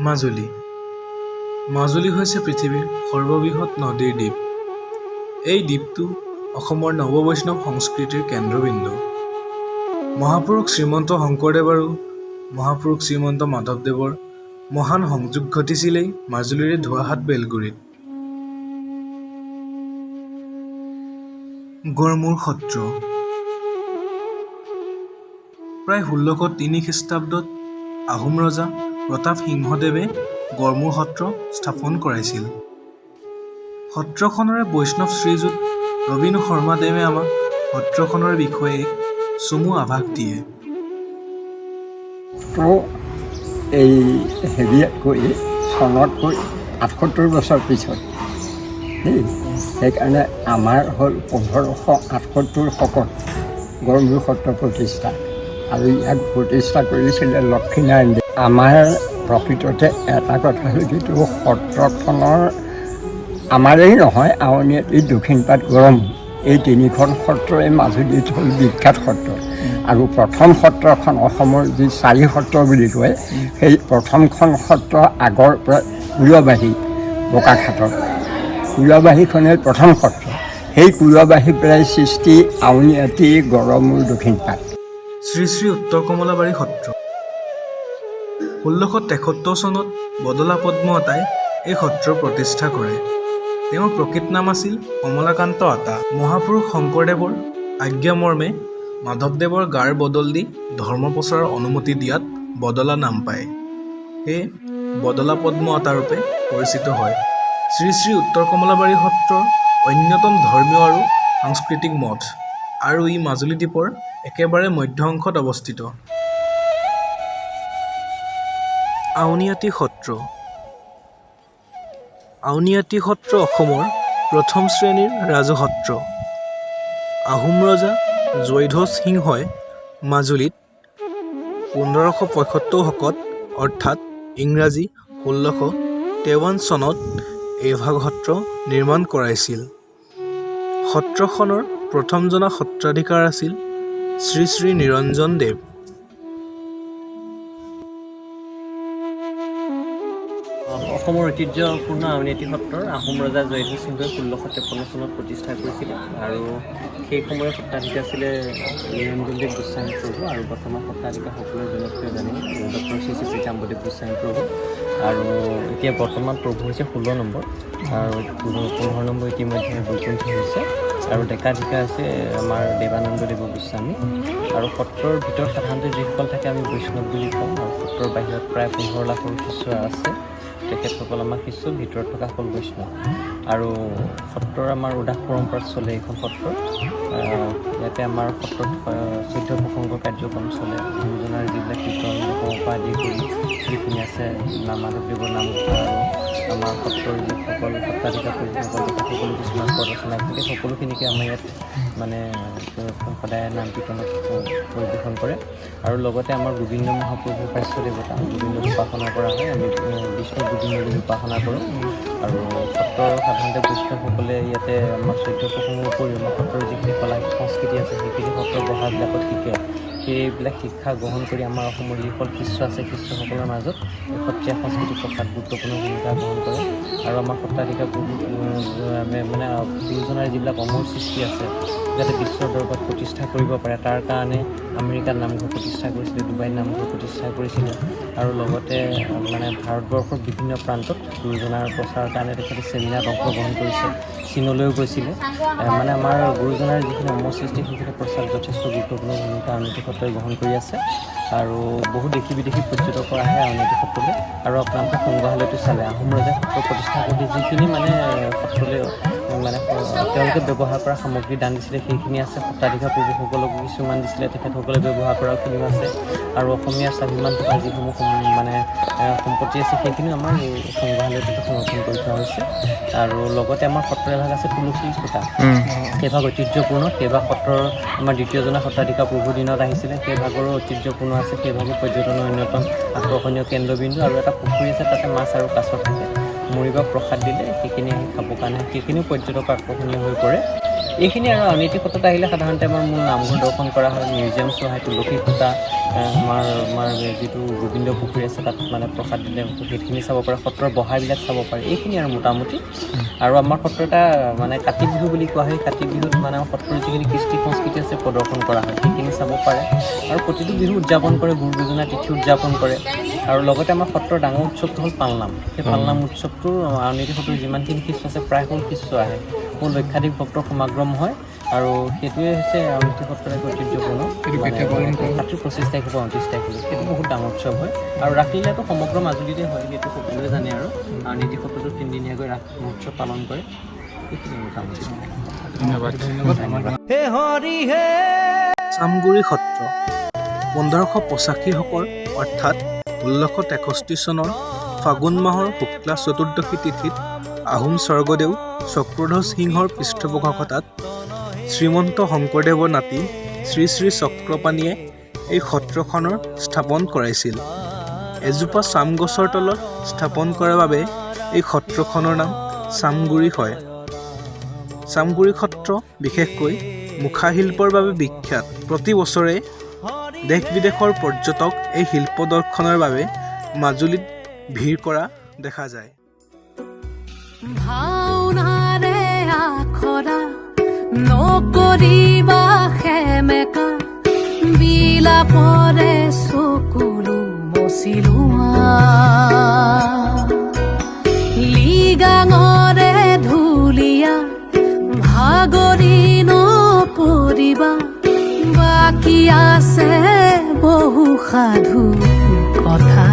মাজুলী মাজুলী হৈছে পৃথিৱীৰ সৰ্ববৃহৎ নদীৰ দ্বীপ। এই দ্বীপটো অসমৰ নৱবৈষ্ণৱ সংস্কৃতিৰ কেন্দ্ৰবিন্দু। মহাপুৰুষ শ্ৰীমন্ত শংকৰদেৱ আৰু মহাপুৰুষ শ্ৰীমন্ত মাধৱদেৱৰ মহান সংযোগ ঘটিছিলেই মাজুলীৰে ধোৱাহাট বেলগুৰিত। গড়মূৰ সত্ৰ প্ৰায় 1603 খ্ৰীষ্টাব্দত আহোম ৰজা প্ৰতাপ সিংহদেৱে গড়মূৰ সত্ৰ স্থাপন কৰাইছিল। সত্ৰখনৰে বৈষ্ণৱ শ্ৰীযুত ৰবীন শৰ্মাদেৱে আমাক সত্ৰখনৰ বিষয়ে এক চমু আভাস দিয়ে। এই হেৰিয়াতকৈ চনতকৈ 78 বছৰ পিছত সেইকাৰণে আমাৰ হ'ল 1578 শকত গড়মূৰ সত্ৰ প্ৰতিষ্ঠা, আৰু ইয়াক প্ৰতিষ্ঠা কৰিছিলে লক্ষ্মীনাৰায়ণ দেৱ। আমাৰ প্ৰকৃততে এটা কথা হ'ল যিটো সত্ৰখনৰ আমাৰেই নহয়, আউনীআটী, দক্ষিণপাট, গড়মূৰ এই তিনিখন সত্ৰই মাজুলীত হ'ল বিখ্যাত সত্ৰ। আৰু প্ৰথম সত্ৰখন অসমৰ যি 4 সত্ৰ বুলি কয়, সেই প্ৰথমখন সত্ৰ আগৰ পৰা কুলবাহী বোকাখাটত, কুলবাহীখনেই প্ৰথম সত্ৰ। সেই কুলবাহী প্ৰায় সৃষ্টি আউনীআটী, গড়মূৰ, দক্ষিণপাট। শ্ৰী শ্ৰী উত্তৰ কমলাবাৰী সত্ৰ 1673 চনত বদলা পদ্ম আতাই এই সত্ৰৰ প্ৰতিষ্ঠা কৰে। তেওঁৰ প্ৰকৃত নাম আছিল কমলাকান্ত আতা। মহাপুৰুষ শংকৰদেৱৰ আজ্ঞামৰ্মে মাধৱদেৱৰ গাৰ বদল দি ধৰ্ম প্ৰচাৰৰ অনুমতি দিয়াত বদলা নাম পায়। সেয়ে বদলা পদ্ম আতা ৰূপে পৰিচিত হয়। শ্ৰী শ্ৰী উত্তৰ কমলাবাৰী সত্ৰৰ অন্যতম ধৰ্মীয় আৰু সাংস্কৃতিক মঠ, আৰু ই মাজুলী দ্বীপৰ একেবাৰে মধ্য অংশত অৱস্থিত। আউনীআটী সত্ৰ আউনীআটী সত্ৰ অসমৰ প্ৰথম শ্ৰেণীৰ ৰাজসত্ৰ। আহোম ৰজা জয়ধ্বজ সিংহই মাজুলীত 1575 শকত অৰ্থাৎ ইংৰাজী 1653 চনত এইভাগ সত্ৰ নিৰ্মাণ কৰাইছিল। সত্ৰখনৰ প্ৰথমজনা সত্ৰাধিকাৰ আছিল শ্ৰী শ্ৰী নিৰঞ্জন দেৱ। অসমৰ ঐতিহ্যপূৰ্ণ আউনীআটী সত্ৰৰ আহোম ৰজা জয়ধ্বজ সিংহই 1653 চনত প্ৰতিষ্ঠা কৰিছিলে, আৰু সেই সময়ৰ সত্ৰাধিকাৰ আছিলে নিৰঞ্জন দেৱ গোস্বামী প্ৰভু, আৰু বৰ্তমান সত্ৰাধিকাৰ সকলোৱে জনপ্ৰিয় জানে ডক্টৰ শ্ৰী শ্ৰী পীতাম্বৰদেৱ গোস্বামী প্ৰভু। আৰু এতিয়া বৰ্তমান প্ৰভু হৈছে 16 নম্বৰ, আৰু 15 নম্বৰ ইতিমধ্যে বৈকুণ্ঠ হৈছে, আৰু ডেকাধিকাৰ আছে আমাৰ দেৱানন্দদেৱ গোস্বামী। আৰু সত্ৰৰ ভিতৰত সাধাৰণতে যিসকল থাকে আমি বৈষ্ণৱ বুলি কওঁ, আৰু সত্ৰৰ বাহিৰত প্ৰায় 15 লাখৰ শিষ্য আছে। তেখেতসকল আমাৰ শিষ্য, ভিতৰত থকা হ'ল বৈষ্ণৱ। আৰু সত্ৰৰ আমাৰ উদাস পৰম্পৰাত চলে এইখন সত্ৰ। ইয়াতে আমাৰ সত্ৰত 14 প্ৰসংগ কাৰ্যক্ৰম চলে। গুৰুজনাৰ যিবিলাক কীৰ্তন পৰা আদি কৰি যিখিনি আছে মাধৱদেৱৰ নামঘোষা, আৰু আমাৰ সত্ৰৰ যিসকল সত্ৰাধিকাৰ পৰিসকল তেখেতসকলো কিছুমান পদ ৰচনা থাকে, সকলোখিনিকে আমাৰ ইয়াত মানে সদায় নাম কীৰ্তনত পৰিৱেশন কৰে। আৰু লগতে আমাৰ গোবিন্দ মহাপ্ৰভু প্ৰাচ্য দেৱতা গোবিন্দক উপাসনা কৰা হয়। আমি বিষ্ণু গোবিন্দ বুলি উপাসনা কৰোঁ। আৰু সত্ৰৰ সাধাৰণতে বৈষ্ণৱসকলে ইয়াতে আমাৰ 14 প্ৰসংগৰ উপৰিও আমাৰ সত্ৰৰ যিখিনি কলা সংস্কৃতি আছে সেইখিনি সত্ৰৰ বহাবিলাকত শিকে। সেইবিলাক শিক্ষা গ্ৰহণ কৰি আমাৰ অসমৰ যিসকল শিষ্য আছে, শিষ্যসকলৰ মাজত সত্ৰীয়া সংস্কৃতিক প্ৰসাদ গুৰুত্বপূৰ্ণ ভূমিকা গ্ৰহণ কৰে। আৰু আমাৰ সত্ৰাধিকাৰ মানে গুৰুজনাৰ যিবিলাক অমৰ সৃষ্টি আছে যাতে বিশ্বৰ দৰবাৰত প্ৰতিষ্ঠা কৰিব পাৰে, তাৰ কাৰণে আমেৰিকাত নামঘৰ প্ৰতিষ্ঠা কৰিছিলে, ডুবাইত নামঘৰ প্ৰতিষ্ঠা কৰিছিলে। আৰু লগতে মানে ভাৰতবৰ্ষৰ বিভিন্ন প্ৰান্তত গুৰুজনাৰ প্ৰচাৰৰ কাৰণে তেখেতে ছেমিনাৰত অংশগ্ৰহণ কৰিছে, চীনলৈও গৈছিলে। মানে আমাৰ গুৰুজনাৰ যিখিনি অমৰ সৃষ্টি সেইখিনি প্ৰচাৰত যথেষ্ট গুৰুত্বপূৰ্ণ ভূমিকা আউনীআটী সত্ৰই গ্ৰহণ কৰি আছে। আৰু বহু দেশী বিদেশী পৰ্যটকৰ আহে আউনীআটী সত্ৰলৈ। আৰু আপোনালোকে সংগ্ৰহালয়টো চালে আহোম ৰজাই সত্ৰ প্ৰতিষ্ঠা কৰি যিখিনি মানে সত্ৰলৈ মানে তেওঁলোকে ব্যৱহাৰ কৰা সামগ্ৰী দান দিছিলে সেইখিনি আছে। সত্ৰাধিকাৰ প্ৰভুসকলকো কিছুমান দিছিলে, তেখেতসকলে ব্যৱহাৰ কৰাখিনিও আছে। আৰু অসমীয়াৰ স্বাভিমান থকা যিসমূহ মানে সম্পত্তি আছে সেইখিনিও আমাৰ সংগ্ৰহালয়টোতে সংৰক্ষণ কৰি থোৱা হৈছে। আৰু লগতে আমাৰ সত্ৰৰ এভাগ আছে তুলসী খুঁটা, সেইভাগ ঐতিহ্যপূৰ্ণ। সেইভাগ সত্ৰৰ আমাৰ দ্বিতীয়জনা সত্ৰাধিকাৰ প্ৰভুৰ দিনত আহিছিলে, সেইভাগৰো ঐতিহ্যপূৰ্ণ আছে। সেইভাগো পৰ্যটনৰ অন্যতম আকৰ্ষণীয় কেন্দ্ৰবিন্দু। আৰু এটা পুখুৰী আছে, তাতে মাছ আৰু কাছ থাকে। মৰিবাক প্ৰসাদ দিলে সেইখিনি আহি খাবৰ কাৰণে সেইখিনিও পৰ্যটক আকৰ্ষণীয় হৈ পৰে। এইখিনি আৰু আউনীআটী সত্ৰত আহিলে সাধাৰণতে আমাৰ মূল নামঘৰ দৰ্শন কৰা হয়, মিউজিয়াম চোৱা হয়, তুলসী খুঁটা, আমাৰ যিটো গোবিন্দ পুখুৰী আছে তাত মানে প্ৰসাদ দিলে সেইখিনি চাব পাৰে, সত্ৰৰ বহাবিলাক চাব পাৰে, এইখিনি আৰু মোটামুটি। আৰু আমাৰ সত্ৰ এটা মানে কাতি বিহু বুলি কোৱা হয়, কাতি বিহুত মানে আমাৰ সত্ৰৰ যিখিনি কৃষ্টি সংস্কৃতি আছে প্ৰদৰ্শন কৰা হয়, সেইখিনি চাব পাৰে। আৰু প্ৰতিটো বিহু উদযাপন কৰে, গুৰু গুজনা তিথি উদযাপন কৰে। আৰু লগতে আমাৰ সত্ৰৰ ডাঙৰ উৎসৱটো হ'ল পালনাম। সেই পালনাম উৎসৱটো আউনীআটী সত্ৰৰ যিমানখিনি শিষ্য আছে প্ৰায় হ'ল শিষ্য আহে, বহু লক্ষাধিক ভক্তৰ সমাগম হয়। আৰু সেইটোৱে হৈছে আউনীআটী সত্ৰৰ এক ঐতিহ্যপূৰ্ণ 25 তাৰিখৰ পৰা 29 তাৰিখলৈ সেইটো বহুত ডাঙৰ উৎসৱ হয়। আৰু ৰাসলীলাটো সমগ্ৰ মাজুলীতে হয়, সেইটো সকলোৱে জানে। আৰু আউনীআটী সত্ৰটো 3 দিনীয়াকৈ ৰাস মহোৎসৱ পালন কৰে। এইখিনি মোটামুটি। ধন্যবাদ। চামগুৰি সত্ৰ 1585 অৰ্থাৎ 1663 চনৰ ফাগুন মাহৰ শুক্লা চতুৰ্দশী তিথিত আহোম স্বৰ্গদেউ চক্ৰধ্বজ সিংহৰ পৃষ্ঠপোষকতাত শ্ৰীমন্ত শংকৰদেৱৰ নাতি শ্ৰী শ্ৰী চক্ৰপাণীয়ে এই সত্ৰখনৰ স্থাপন কৰাইছিল। এজোপা চাম গছৰ তলত স্থাপন কৰাৰ বাবে এই সত্ৰখনৰ নাম চামগুৰি হয়। চামগুৰি সত্ৰ বিশেষকৈ মুখা শিল্পৰ বাবে বিখ্যাত। প্ৰতি বছৰে দেশ বিদেশৰ পৰ্যটক এই শিল্প দৰ্শনৰ বাবে মাজুলীত ভিৰ কৰা দেখা যায়। ভাওনাৰে আখৰা নকৰিবা সেমেকা বিলাপৰে চকুলো মচিলোৱা লিগাঙৰে ধুলীয়া ভাগৰি নপৰিবা বাকী আছে বহু সাধু কথা